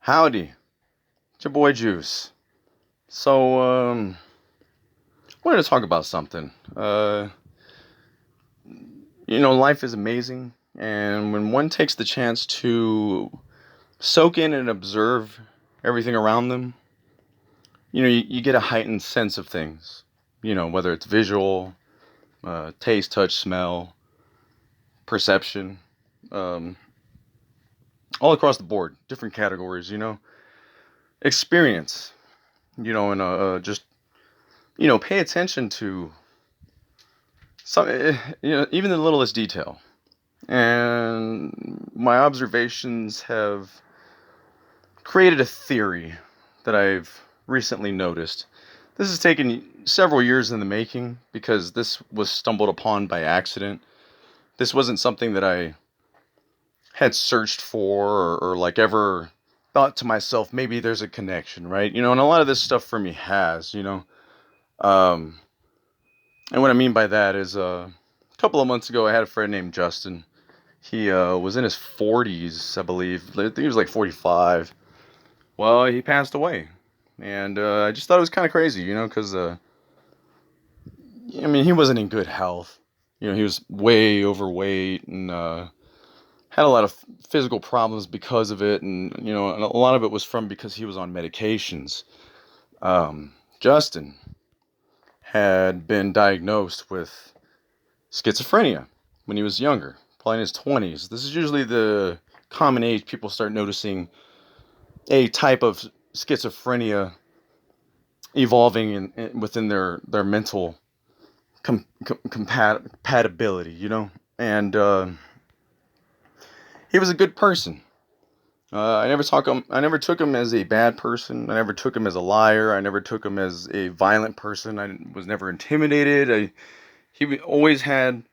Howdy, it's your boy Juice. So, I wanted to talk about something. Life is amazing, and when one takes the chance to soak in and observe everything around them, you get a heightened sense of things. Whether it's visual, taste, touch, smell, perception, um, all across the board, different categories. Experience. And just pay attention to some, even the littlest detail. And my observations have created a theory that I've recently noticed. This has taken several years in the making because this was stumbled upon by accident. This wasn't something that I had searched for or like ever thought to myself, maybe there's a connection, right? And a lot of this stuff for me has. Um, and what I mean by that is a couple of months ago, I had a friend named Justin. He was in his 40s, I believe. I think he was like 45. Well, he passed away. And I just thought it was kind of crazy, because, I mean, he wasn't in good health. He was way overweight and had a lot of physical problems because of it. And a lot of it was from because he was on medications. Justin had been diagnosed with schizophrenia when he was younger, probably in his 20s. This is usually the common age people start noticing a type of schizophrenia evolving within their mental compatibility, And he was a good person. I never took him as a bad person. I never took him as a liar. I never took him as a violent person. I was never intimidated. He always had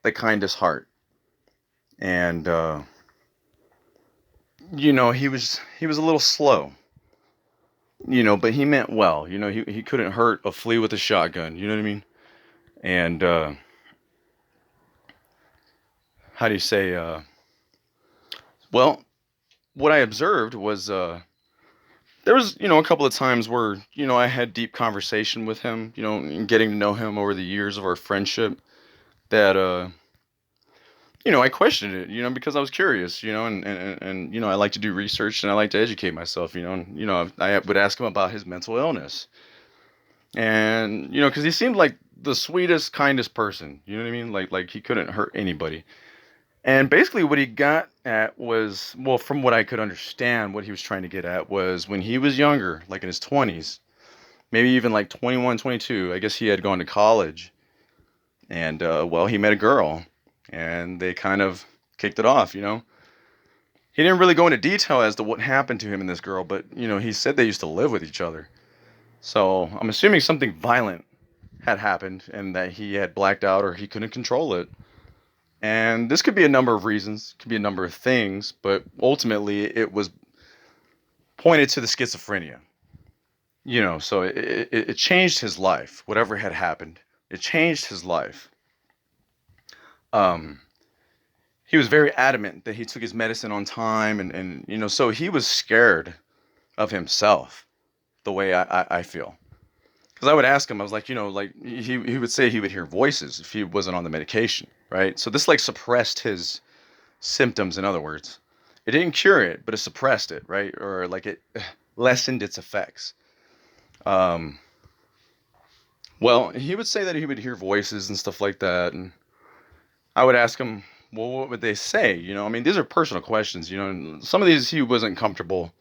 the kindest heart. And he was a little slow, but he meant well. He couldn't hurt a flea with a shotgun. You know what I mean? And how do you say? Well, what I observed was there was a couple of times where I had deep conversation with him. And getting to know him over the years of our friendship. That I questioned it, because I was curious, and I like to do research and I like to educate myself, and I would ask him about his mental illness, and because he seemed like the sweetest, kindest person, you know what I mean, like he couldn't hurt anybody, and basically what he got at was, well, from what I could understand, what he was trying to get at was when he was younger, like in his 20s, maybe even like 21, 22. I guess he had gone to college, and well, he met a girl, and they kind of kicked it off. He didn't really go into detail as to what happened to him and this girl, but he said they used to live with each other. So I'm assuming something violent had happened and that he had blacked out or he couldn't control it. And this could be a number of reasons, could be a number of things, but ultimately it was pointed to the schizophrenia. So it changed his life. Whatever had happened, it changed his life. Um, he was very adamant that he took his medicine on time, and so he was scared of himself the way I feel. Because I would ask him, I was like, like he would say he would hear voices if he wasn't on the medication, right? So this like suppressed his symptoms, in other words. It didn't cure it, but it suppressed it, right? Or like it lessened its effects. Um, well, he would say that he would hear voices and stuff like that, and I would ask him, well, what would they say? I mean, these are personal questions, and some of these he wasn't comfortable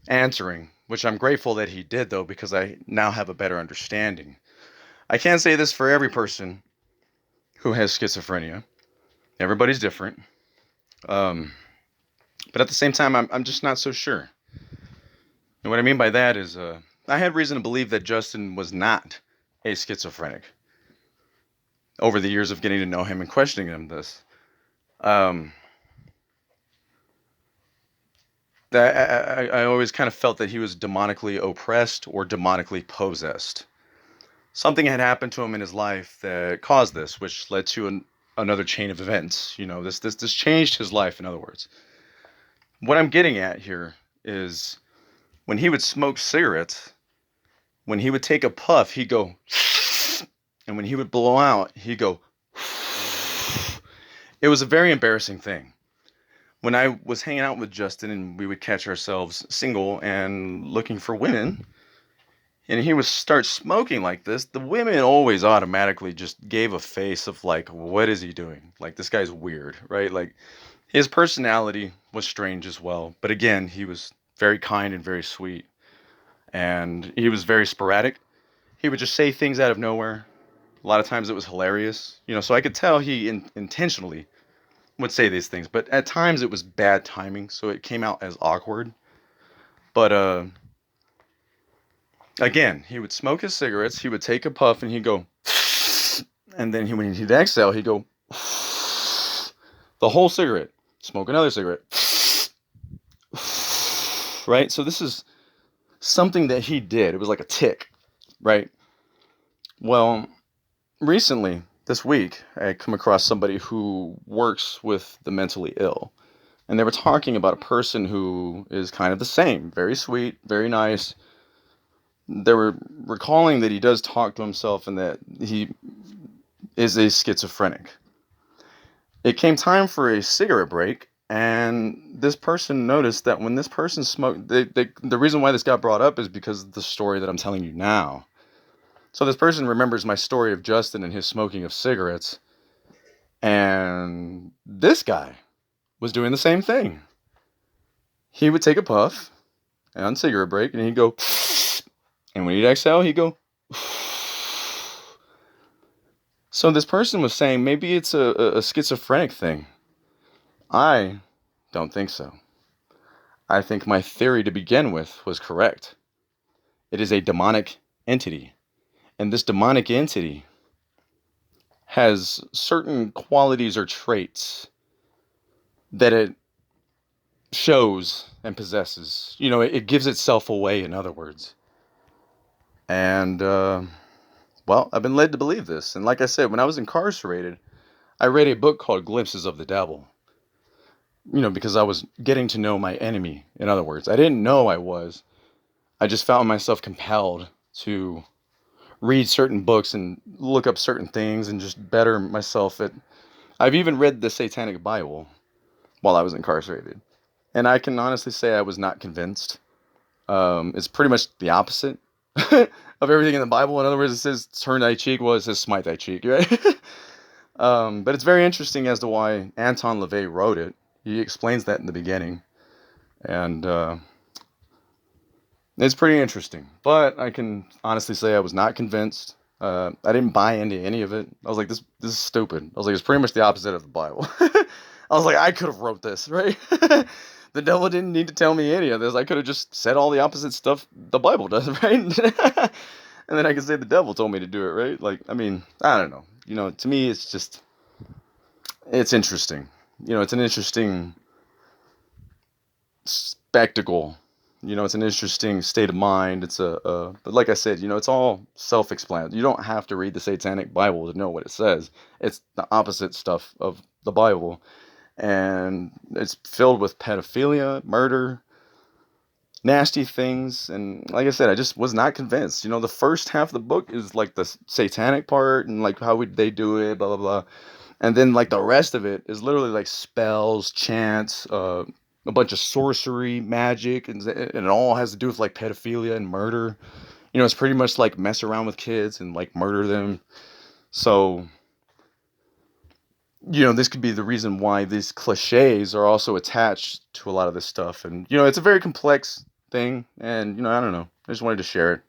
answering, which I'm grateful that he did, though, because I now have a better understanding. I can't say this for every person who has schizophrenia. Everybody's different. Um, but at the same time, I'm just not so sure. And what I mean by that is I had reason to believe that Justin was not a schizophrenic over the years of getting to know him and questioning him this. Um, I always kind of felt that he was demonically oppressed or demonically possessed. Something had happened to him in his life that caused this, which led to another chain of events. This changed his life. In other words, what I'm getting at here is when he would smoke cigarettes, when he would take a puff, he'd go, and when he would blow out, he'd go. It was a very embarrassing thing. When I was hanging out with Justin and we would catch ourselves single and looking for women, and he would start smoking like this, the women always automatically just gave a face of like, what is he doing? Like, this guy's weird, right? Like, his personality was strange as well. But again, he was very kind and very sweet. And he was very sporadic. He would just say things out of nowhere. A lot of times it was hilarious, so I could tell he intentionally would say these things, but at times it was bad timing, so it came out as awkward. But again, he would smoke his cigarettes, he would take a puff, and he'd go, and then when he'd exhale, he'd go, the whole cigarette, smoke another cigarette, right? So this is something that he did. It was like a tick, right? Well, recently, this week, I come across somebody who works with the mentally ill. And they were talking about a person who is kind of the same. Very sweet, very nice. They were recalling that he does talk to himself and that he is a schizophrenic. It came time for a cigarette break, and this person noticed that when this person smoked, the reason why this got brought up is because of the story that I'm telling you now. So this person remembers my story of Justin and his smoking of cigarettes, and this guy was doing the same thing. He would take a puff on cigarette break, and he'd go, and when he'd exhale, he'd go. So this person was saying maybe it's a schizophrenic thing. I don't think so. I think my theory to begin with was correct. It is a demonic entity. And this demonic entity has certain qualities or traits that it shows and possesses. It gives itself away, in other words. And, well, I've been led to believe this. And like I said, when I was incarcerated, I read a book called Glimpses of the Devil. Because I was getting to know my enemy, in other words. I didn't know I was. I just found myself compelled to read certain books and look up certain things and just better myself at. I've even read the Satanic Bible while I was incarcerated. And I can honestly say I was not convinced. It's pretty much the opposite of everything in the Bible. In other words, it says turn thy cheek, well, it says smite thy cheek, right? But it's very interesting as to why Anton LaVey wrote it. He explains that in the beginning. And it's pretty interesting. But I can honestly say I was not convinced. I didn't buy into any of it. I was like, this is stupid. I was like, it's pretty much the opposite of the Bible. I was like, I could have wrote this, right? The devil didn't need to tell me any of this. I could have just said all the opposite stuff the Bible does, right? And then I could say the devil told me to do it, right? Like, I mean, I don't know. To me, it's just, it's interesting. It's an interesting spectacle. It's an interesting state of mind. It's but like I said, it's all self-explanatory. You don't have to read the Satanic Bible to know what it says. It's the opposite stuff of the Bible. And it's filled with pedophilia, murder, nasty things. And like I said, I just was not convinced. The first half of the book is like the satanic part and like how would they do it, blah, blah, blah. And then like the rest of it is literally like spells, chants, a bunch of sorcery, magic, and it all has to do with like pedophilia and murder. It's pretty much like mess around with kids and like murder them. So, this could be the reason why these cliches are also attached to a lot of this stuff. And, it's a very complex thing. And, I don't know. I just wanted to share it.